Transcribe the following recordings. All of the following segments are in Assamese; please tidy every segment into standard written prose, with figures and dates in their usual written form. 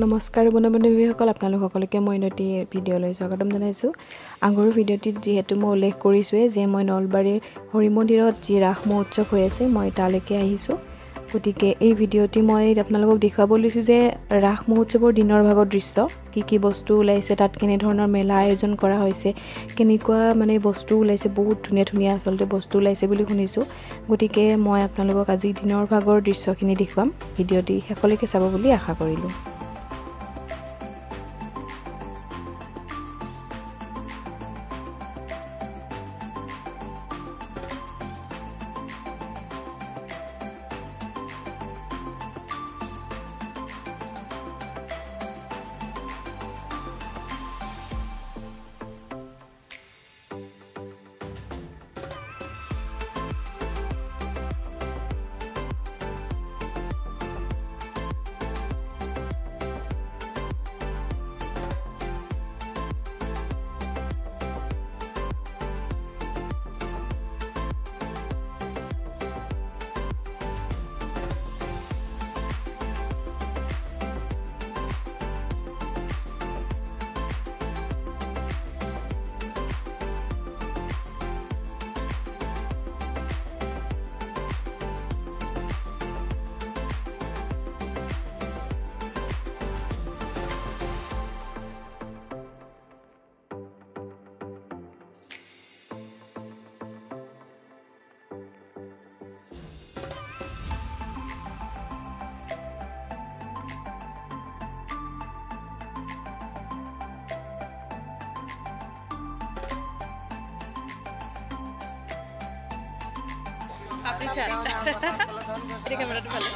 নমস্কাৰ বন্ধু-বান্ধৱীসকল, আপোনালোক সকলোকে মই নতুন ভিডিঅ'লৈ স্বাগতম জনাইছোঁ। আগৰ ভিডিঅ'টিত যিহেতু মই উল্লেখ কৰিছোঁৱেই যে মই নলবাৰীৰ হৰি মন্দিৰত যি ৰাস মহোৎসৱ হৈ আছে মই তালৈকে আহিছোঁ। গতিকে এই ভিডিঅ'টি মই আপোনালোকক দেখুৱাব লৈছোঁ যে ৰাস মহোৎসৱৰ দিনৰ ভাগৰ দৃশ্য, কি বস্তু ওলাইছে, তাত কেনেধৰণৰ মেলা আয়োজন কৰা হৈছে, কেনেকুৱা বস্তু ওলাইছে, বহুত ধুনীয়া আচলতে বস্তু ওলাইছে বুলি শুনিছোঁ। গতিকে মই আপোনালোকক আজি দিনৰ ভাগৰ দৃশ্যখিনি দেখুৱাম। ভিডিঅ'টি শেষলৈকে চাব বুলি আশা কৰিলোঁ। আপনি চান এটা ক্যামেৰাটা ভালো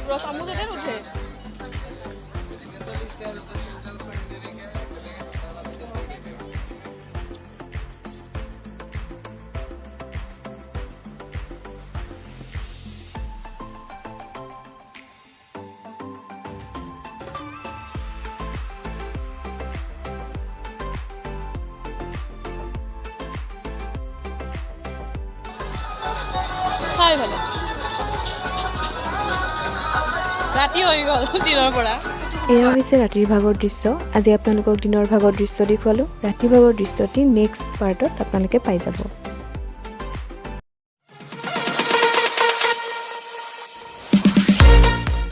পুৰো সমুদ্ৰেৰ উঠে চাই ভালো ৰাতি হৈ গ'ল দিনৰ পৰা। এয়া হৈছে ৰাতিৰ ভাগৰ দৃশ্য। আজি আপোনালোকক দিনৰ ভাগৰ দৃশ্য দেখুৱালোঁ। ৰাতিৰ ভাগৰ দৃশ্যটি নেক্সট পাৰ্টত আপোনালোকে পাই যাব।